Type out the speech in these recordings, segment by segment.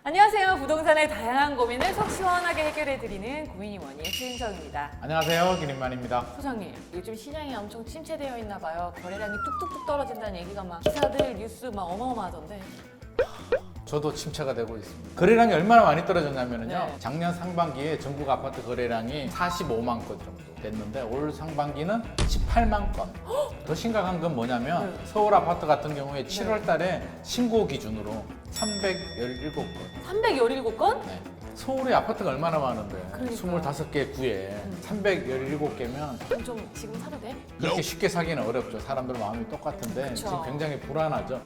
안녕하세요. 부동산의 다양한 고민을 속 시원하게 해결해드리는 고민이원의 최은정입니다. 안녕하세요, 김인만입니다. 소장님, 요즘 시장이 엄청 침체되어 있나 봐요. 거래량이 뚝뚝뚝 떨어진다는 얘기가 막 기사들, 뉴스 막 어마어마하던데. 저도 침체가 되고 있습니다. 거래량이 얼마나 많이 떨어졌냐면요. 네. 작년 상반기에 전국 아파트 거래량이 45만 건 정도 됐는데 올 상반기는 18만 건. 더 심각한 건 뭐냐면 서울 아파트 같은 경우에 7월 달에 신고 기준으로 317건. 317건? 네. 서울에 아파트가 얼마나 많은데 그러니까. 25개 구에 317개면 그럼 좀 지금 사도 돼? 그렇게 쉽게 사기는 어렵죠. 사람들 마음이 똑같은데 그쵸. 지금 굉장히 불안하죠.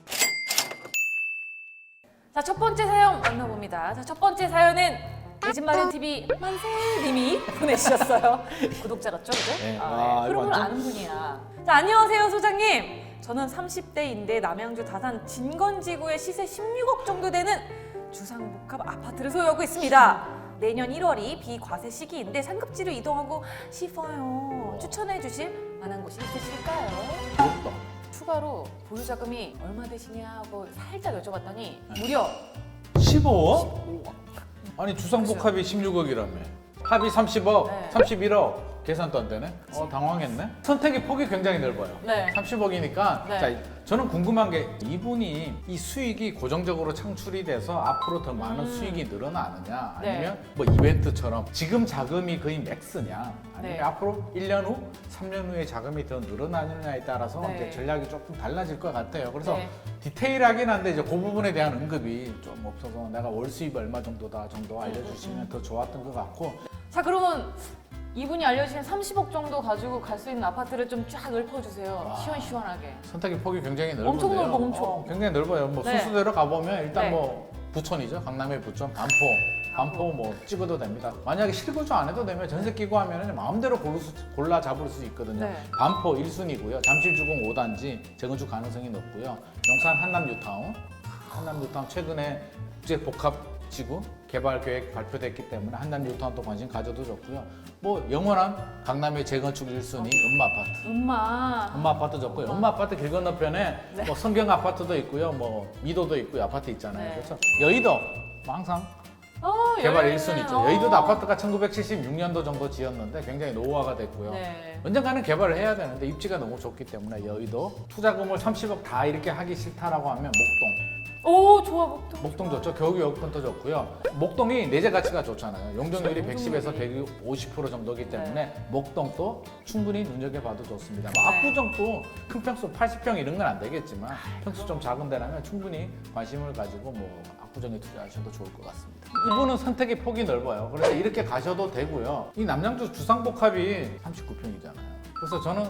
자, 첫 번째 사연 만나봅니다. 자, 첫 번째 사연은 내집마련TV 만세님이 보내주셨어요. 구독자 같죠, 그죠? 네. 흐름을 맞죠? 아는 분이야. 자, 안녕하세요, 소장님. 저는 30대인데 남양주 다산 진건지구의 시세 16억 정도 되는 주상복합 아파트를 소유하고 있습니다. 내년 1월이 비과세 시기인데 상급지로 이동하고 싶어요. 추천해 주실 만한 곳이 있으실까요? 부럽다. 추가로 보유자금이 얼마 되시냐고 살짝 여쭤봤더니 무려 15억? 아니 주상복합이 16억이라며 합이 30억, 네. 31억 계산도 안 되네? 당황했네? 선택의 폭이 굉장히 넓어요. 네. 30억이니까 네. 자, 저는 궁금한 게 이분이 이 수익이 고정적으로 창출이 돼서 앞으로 더 많은 수익이 늘어나느냐 아니면 뭐 이벤트처럼 지금 자금이 거의 맥스냐 아니면 네. 앞으로 1년 후, 3년 후에 자금이 더 늘어나느냐에 따라서 네. 이제 전략이 조금 달라질 것 같아요. 그래서 네. 디테일하긴 한데 이제 그 부분에 대한 언급이 좀 없어서 내가 월 수입 얼마 정도다 정도 알려주시면 더 좋았던 것 같고. 자, 그러면 이분이 알려주신 30억 정도 가지고 갈 수 있는 아파트를 좀 쫙 넓혀주세요. 와. 시원시원하게. 선택의 폭이 굉장히 넓은데요. 엄청 넓어, 엄청. 굉장히 넓어요. 뭐 네. 순수대로 가보면 일단 네. 뭐 부천이죠. 강남의 부천, 반포 뭐 찍어도 됩니다. 만약에 실거주 안 해도 되면 전세 끼고 하면은 마음대로 골라 잡을 수 있거든요. 네. 반포 1순위고요. 잠실주공 5단지 재건축 가능성이 높고요. 용산 한남뉴타운 최근에 국제복합지구 개발 계획 발표됐기 때문에 한남뉴타운도 관심 가져도 좋고요. 뭐 영원한 강남의 재건축 1순위 음마아파트. 음마아파트 좋고요. 음마아파트 길 건너편에 네. 뭐 성경 아파트도 있고요. 뭐 미도도 있고요. 아파트 있잖아요. 네. 그렇죠. 여의도 뭐 항상 개발 1순위죠. 여의도도 아파트가 1976년도 정도 지었는데 굉장히 노후화가 됐고요. 네. 언젠가는 개발을 해야 되는데 입지가 너무 좋기 때문에 여의도 투자금을 30억 다 이렇게 하기 싫다라고 하면 오, 좋아, 목동. 목동 좋죠. 겨우 여건도 좋고요. 목동이 내재 가치가 좋잖아요. 용적률이 그렇죠. 110에서 150% 정도이기 때문에 목동도 충분히 눈여겨봐도 좋습니다. 뭐 네. 압구정도 큰 평수 80평 이런 건 안 되겠지만 평수 좀 작은 데라면 충분히 관심을 가지고 뭐 압구정에 투자하셔도 좋을 것 같습니다. 이분은 선택의 폭이 넓어요. 그래서 이렇게 가셔도 되고요. 이 남양주 주상복합이 39평이잖아요. 그래서 저는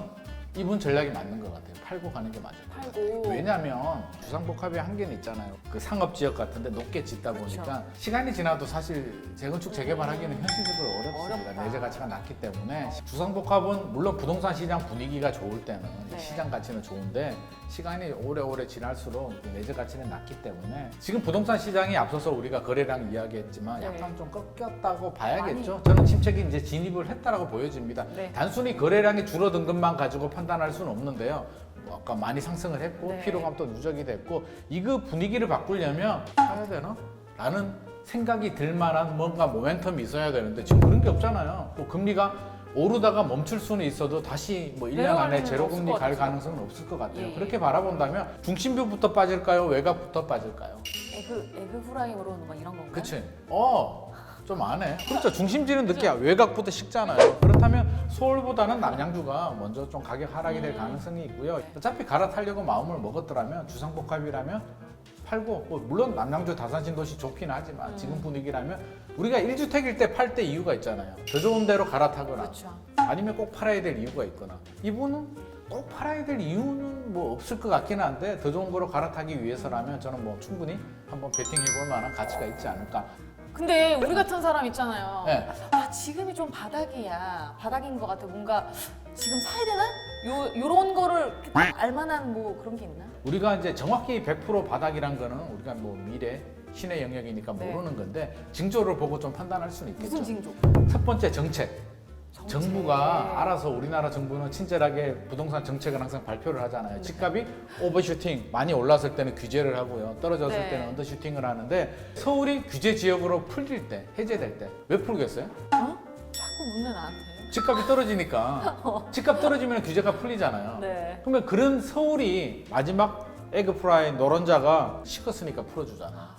이분 전략이 맞는 것 같아요. 팔고 가는 게 맞아요. 팔고. 왜냐면 주상복합의 한계는 있잖아요. 그 상업지역 같은데 높게 짓다 보니까 그렇죠. 시간이 지나도 사실 재건축 재개발하기는 현실적으로 어렵습니다. 어렵다. 내재 가치가 낮기 때문에 주상복합은 물론 부동산 시장 분위기가 좋을 때는 네. 시장 가치는 좋은데 시간이 오래오래 지날수록 그 내재 가치는 낮기 때문에 지금 부동산 시장이 앞서서 우리가 거래량 이야기했지만 네. 약간 좀 꺾였다고 봐야겠죠. 저는 침체기 이제 진입을 했다라고 보여집니다. 네. 단순히 거래량이 줄어든 것만 가지고 판단할 수는 없는데요. 뭐 아까 많이 상승을 했고 네. 피로감도 누적이 됐고 이거 분위기를 바꾸려면 사야 되나? 라는 생각이 들 만한 뭔가 모멘텀이 있어야 되는데 지금 그런 게 없잖아요. 뭐 금리가 오르다가 멈출 수는 있어도 다시 뭐 1년 안에 내려가는 제로금리 없을 것 갈 같아요. 가능성은 없을 것 같아요. 예. 그렇게 바라본다면 중심부부터 빠질까요? 외곽부터 빠질까요? 에그 후라이로 막 이런 건가요? 그치? 좀 안 해. 그렇죠. 중심지는 늦게 외곽부터 식잖아요. 그렇다면 서울보다는 남양주가 먼저 좀 가격 하락이 될 가능성이 있고요. 어차피 갈아타려고 마음을 먹었더라면 주상복합이라면 팔고 뭐 물론 남양주 다산신도시 좋긴 하지만 지금 분위기라면 우리가 1주택일 때 팔 때 이유가 있잖아요. 더 좋은 데로 갈아타거나 그렇죠. 아니면 꼭 팔아야 될 이유가 있거나 이분은 꼭 팔아야 될 이유는 뭐 없을 것 같기는 한데 더 좋은 거로 갈아타기 위해서라면 저는 뭐 충분히 한번 베팅해볼 만한 가치가 있지 않을까. 근데 우리 같은 사람 있잖아요. 네. 아, 지금이 좀 바닥인 것 같아. 뭔가 지금 사야 되나? 요런 거를 알만한 뭐 그런 게 있나? 우리가 이제 정확히 100% 바닥이란 거는 우리가 뭐 미래 신의 영역이니까 네. 모르는 건데 징조를 보고 좀 판단할 수는 있겠죠. 무슨 징조? 첫 번째 정책. 정부가 알아서 우리나라 정부는 친절하게 부동산 정책을 항상 발표를 하잖아요. 집값이 오버슈팅 많이 올랐을 때는 규제를 하고요. 떨어졌을 네. 때는 언더슈팅을 하는데 서울이 규제 지역으로 풀릴 때, 해제될 때 왜 풀겠어요? 어? 자꾸 묻네 나한테. 집값이 떨어지니까 집값 떨어지면 규제가 풀리잖아요. 네. 그러면 그런 서울이 마지막 에그프라이 노른자가 식었으니까 풀어주잖아.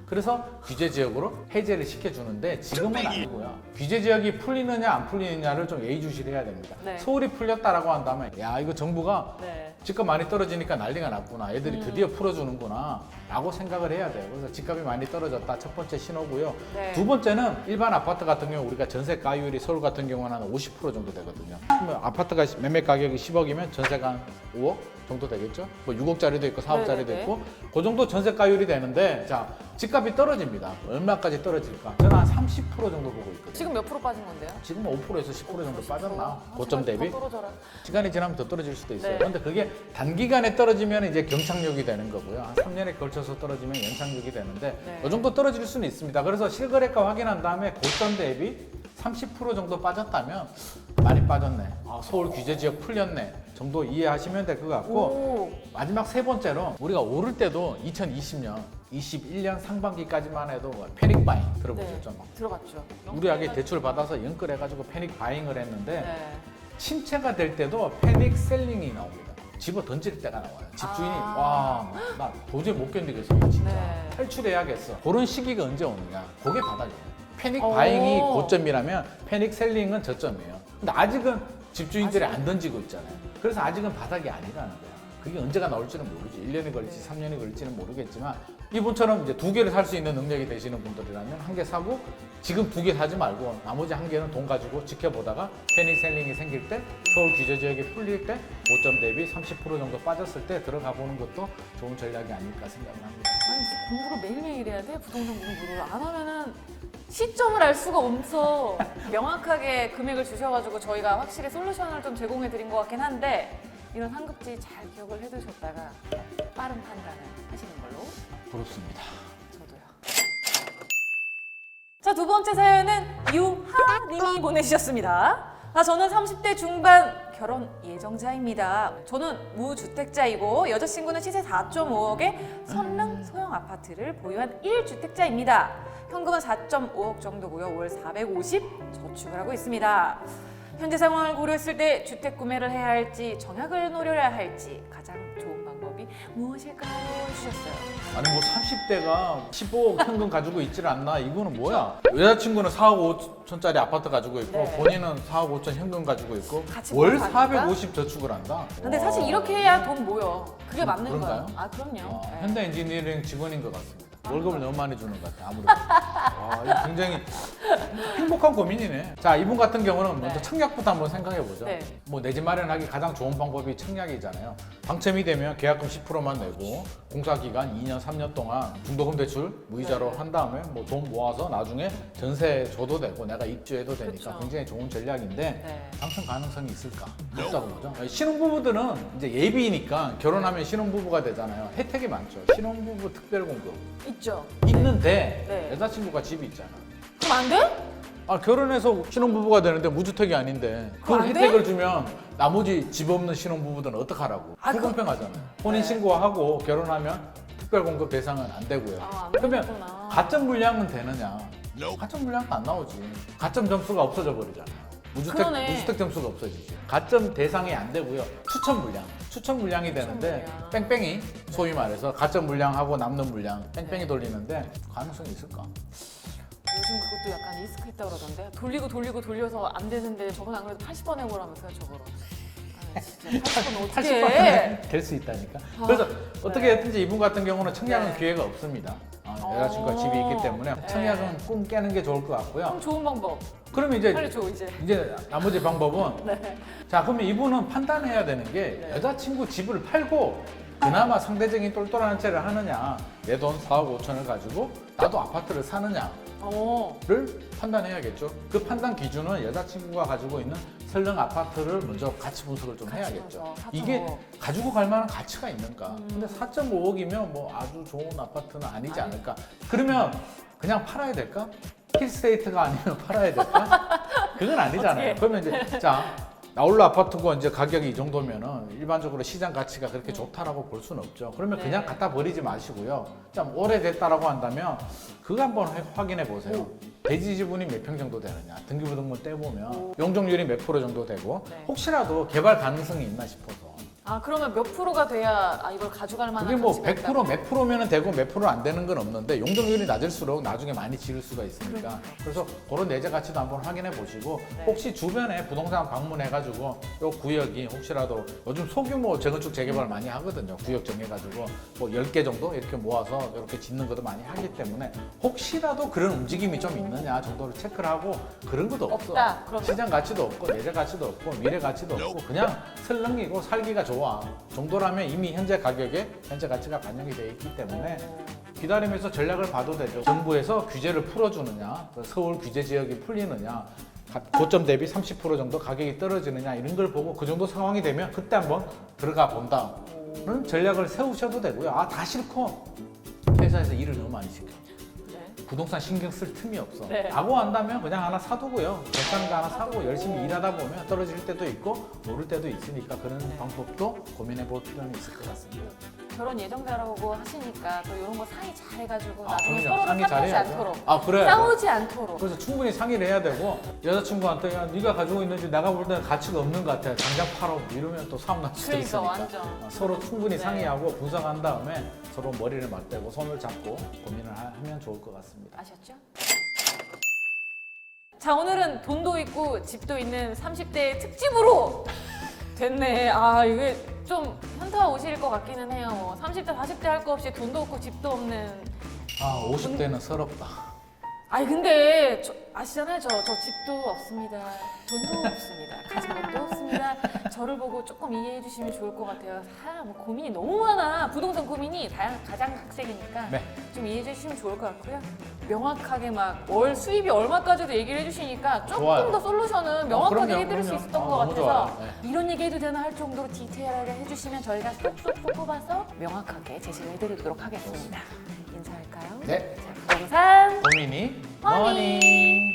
그래서 규제 지역으로 해제를 시켜주는데 지금은 아니고요. 규제 지역이 풀리느냐 안 풀리느냐를 좀 예의주시해야 됩니다. 네. 서울이 풀렸다라고 한다면 야 이거 정부가 네. 집값 많이 떨어지니까 난리가 났구나. 애들이 드디어 풀어주는구나 라고 생각을 해야 돼요. 그래서 집값이 많이 떨어졌다. 첫 번째 신호고요. 네. 두 번째는 일반 아파트 같은 경우 우리가 전세가율이 서울 같은 경우는 한 50% 정도 되거든요. 그러면 아파트가 매매 가격이 10억이면 전세가 한 5억 정도 되겠죠? 뭐 6억짜리도 있고 4억짜리도 네네네. 있고 그 정도 전세가율이 되는데 자 집값이 떨어집니다. 얼마까지 떨어질까? 저는 한 30% 정도 보고 있거든요. 지금 몇 프로 빠진 건데요? 지금 5%에서 10% 정도 빠졌나? 고점 대비? 더 떨어져라. 시간이 지나면 더 떨어질 수도 있어요. 네. 그런데 그게 단기간에 떨어지면 이제 경착륙이 되는 거고요. 한 3년에 걸쳐서 떨어지면 연착륙이 되는데 네. 이 정도 떨어질 수는 있습니다. 그래서 실거래가 확인한 다음에 고점 대비 30% 정도 빠졌다면 많이 빠졌네. 아, 서울 규제 지역 풀렸네. 정도 이해하시면 될 것 같고 오. 마지막 세 번째로 우리가 오를 때도 2020년, 21년 상반기까지만 해도 뭐 패닉 바잉 들어보셨죠? 네. 들어갔죠. 우리에게 대출 받아서 연끌해가지고 패닉 바잉을 했는데 네. 침체가 될 때도 패닉 셀링이 나옵니다. 집어 던질 때가 나와요. 집주인이 아. 와, 나 도저히 못 견디겠어, 진짜. 네. 탈출해야겠어. 그런 시기가 언제 오느냐? 그게 바닥이에요. 패닉 오. 바잉이 고점이라면 패닉 셀링은 저점이에요. 근데 아직은 집주인들이 안 던지고 있잖아요. 그래서 아직은 바닥이 아니라는 거야. 그게 언제가 나올지는 모르지. 1년이 걸릴지 3년이 걸릴지는 모르겠지만 이분처럼 이제 두 개를 살 수 있는 능력이 되시는 분들이라면 한 개 사고 지금 두 개 사지 말고 나머지 한 개는 돈 가지고 지켜보다가 패닉 셀링이 생길 때 서울 규제 지역이 풀릴 때 고점 대비 30% 정도 빠졌을 때 들어가 보는 것도 좋은 전략이 아닐까 생각을 합니다. 아니 진짜 공부를 매일매일 해야 돼? 부동산 공부를 안 하면은 시점을 알 수가 없어. 명확하게 금액을 주셔가지고 저희가 확실히 솔루션을 좀 제공해 드린 것 같긴 한데 이런 상급지 잘 기억을 해두셨다가 빠른 판단을 하시는 걸로. 부럽습니다. 저도요. 자, 두 번째 사연은 유하님이 보내주셨습니다. 저는 30대 중반 결혼 예정자입니다. 저는 무주택자이고 여자친구는 시세 4.5억의 선릉 소형 아파트를 보유한 1주택자입니다. 현금은 4.5억 정도고요. 월 450 저축을 하고 있습니다. 현재 상황을 고려했을 때 주택 구매를 해야 할지 정약을 노려야 할지 가장 좋은 방법이 무엇일까요? 해주셨어요. 아니 뭐 30대가 15억 현금 가지고 있질 않나? 이거는 뭐야? 여자친구는 4억 5천짜리 아파트 가지고 있고 네. 본인은 4억 5천 현금 가지고 있고 같이 월 벌어가니까? 450 저축을 한다? 근데 와. 사실 이렇게 해야 돈 모여. 그게 맞는 그런가요? 거예요. 아, 그럼요. 네. 현대 엔지니어링 직원인 것 같습니다. 월급을 너무 많이 주는 것 같아요. 아무래도. 와, 이거 굉장히 행복한 고민이네. 자, 이분 같은 경우는 먼저 네. 청약부터 한번 생각해 보죠. 네. 뭐 내 집 마련하기 가장 좋은 방법이 청약이잖아요. 당첨이 되면 계약금 10%만 내고 공사 기간 2년, 3년 동안 중도금 대출 무이자로 네. 한 다음에 뭐 돈 모아서 나중에 전세 줘도 되고 내가 입주해도 되니까 그쵸. 굉장히 좋은 전략인데 네. 당첨 가능성이 있을까? 없다고 보죠. 신혼부부들은 이제 예비니까 결혼하면 신혼부부가 되잖아요. 혜택이 많죠. 신혼부부 특별공급 있죠. 있는데 네. 여자친구가 집이 있잖아. 그럼 안 돼? 아 결혼해서 신혼부부가 되는데 무주택이 아닌데 그걸 안 돼? 혜택을 주면 나머지 집 없는 신혼부부들은 어떡하라고? 아, 불공평하잖아요. 혼인 네. 신고하고 결혼하면 특별공급 대상은 안 되고요. 아, 안 그러면 되겠구나. 가점 물량은 되느냐? 가점 물량도 안 나오지. 가점 점수가 없어져 버리잖아요. 그러네. 무주택 점수가 없어지지. 가점 대상이 안 되고요. 추천 물량이 되는데 물량. 뺑뺑이 소위 말해서 가점 물량하고 남는 물량 뺑뺑이 돌리는데 가능성이 있을까? 요즘 그것도 약간 리스크 있다고 그러던데 돌리고 돌려서 안 되는데 저번 안 그래도 80번 해보라면서요 저거로. 아, 진짜 80번 어떻게 해? 80%는 될 수 있다니까. 아, 그래서 네. 어떻게 했든지 이분 같은 경우는 청약은 네. 기회가 없습니다. 어. 여자친구가 집이 있기 때문에 네. 청약은 꿈 깨는 게 좋을 것 같고요. 그럼 좋은 방법 그러면 이제 빨리 줘 이제. 나머지 방법은 네. 자 그러면 이분은 판단해야 되는 게 네. 여자친구 집을 팔고 그나마 상대적인 똘똘한 채를 하느냐 내 돈 4억 5천을 가지고 나도 아파트를 사느냐를 어. 판단해야겠죠. 그 판단 기준은 여자친구가 가지고 있는 설령 아파트를 먼저 가치 분석을 좀 가치 해야겠죠. 분석, 4.5. 이게 가지고 갈 만한 가치가 있는가. 근데 4.5억이면 뭐 아주 좋은 아파트는 아니지 않을까. 그러면 그냥 팔아야 될까? 힐스테이트가 아니면 팔아야 될까? 그건 아니잖아요. 어떻게? 그러면 이제 자 나홀로 아파트고 이제 가격이 이 정도면은 일반적으로 시장 가치가 그렇게 좋다라고 볼 수는 없죠. 그러면 네. 그냥 갖다 버리지 마시고요. 좀 오래됐다라고 한다면 그거 한번 확인해 보세요. 대지 지분이 몇 평 정도 되느냐, 등기부등본 떼보면 용적률이 몇 프로 정도 되고 네. 혹시라도 개발 가능성이 있나 싶어서. 아 그러면 몇 프로가 돼야 이걸 가져갈 만한 그게 뭐 가치가 100% 있다고? 몇 프로면 되고 몇 프로 안 되는 건 없는데 용적률이 낮을수록 나중에 많이 지를 수가 있으니까 그래서 그런 내재 가치도 한번 확인해 보시고 네. 혹시 주변에 부동산 방문해가지고 요 구역이 혹시라도 요즘 소규모 재건축 재개발 많이 하거든요. 구역 정해가지고 뭐 10개 정도 이렇게 모아서 이렇게 짓는 것도 많이 하기 때문에 혹시라도 그런 움직임이 좀 있느냐 정도를 체크를 하고 그런 것도 없어. 없다, 그러면? 시장 가치도 없고 내재 가치도 없고 미래 가치도 없고 그냥 설렁이고 살기가 좋아 정도라면 이미 현재 가격에 현재 가치가 반영이 되어 있기 때문에 기다리면서 전략을 봐도 되죠. 정부에서 규제를 풀어주느냐, 서울 규제 지역이 풀리느냐, 고점 대비 30% 정도 가격이 떨어지느냐 이런 걸 보고 그 정도 상황이 되면 그때 한번 들어가 본다는 전략을 세우셔도 되고요. 아 다 싫고 회사에서 일을 너무 많이 시켜. 네. 부동산 신경 쓸 틈이 없어. 네. 라고 한다면 그냥 하나 사두고요. 괜찮은 거 하나 사고 열심히 일하다 보면 떨어질 때도 있고 오를 때도 있으니까 그런 방법도 고민해 볼 필요는 있을 것 같습니다. 결혼 예정자라고 하시니까 또 이런 거 상의 잘 해가지고 아, 나중에 그럼요. 서로를 상의 탓하지 잘해야죠. 않도록 아, 그래요? 싸우지 않도록 그래서 충분히 상의를 해야 되고 여자친구한테 야, 네가 가지고 있는지 내가 볼 때는 가치가 없는 것 같아. 당장 팔어. 이러면 또 싸움 날 수도 그러니까 있으니까. 완전. 서로 충분히 네. 상의하고 분석한 다음에 서로 머리를 맞대고 손을 잡고 고민을 하면 좋을 것 같습니다. 아셨죠? 자 오늘은 돈도 있고 집도 있는 30대 특집으로 됐네. 아 이게 좀 현타 오실 것 같기는 해요. 뭐 30대 40대 할 거 없이 돈도 없고 집도 없는. 아 50대는 서럽다. 아니 근데 아시잖아요. 저 집도 없습니다. 돈도 없습니다. 가진 것도 없습니다. 저를 보고 조금 이해해 주시면 좋을 것 같아요. 뭐 고민이 너무 많아. 부동산 고민이 가장 학생이니까 네. 좀 이해해 주시면 좋을 것 같고요. 명확하게 막 월 수입이 얼마까지도 얘기를 해주시니까 조금 좋아요. 더 솔루션은 명확하게 그럼요, 해드릴 수 그럼요. 있었던 것 너무 같아서 좋아요. 네. 이런 얘기 해도 되나 할 정도로 디테일하게 해주시면 저희가 쏙쏙쏙 뽑아서 명확하게 제시를 해드리도록 하겠습니다. 인사할까요? 네. 자, 부동산 고민이 머니. 머니.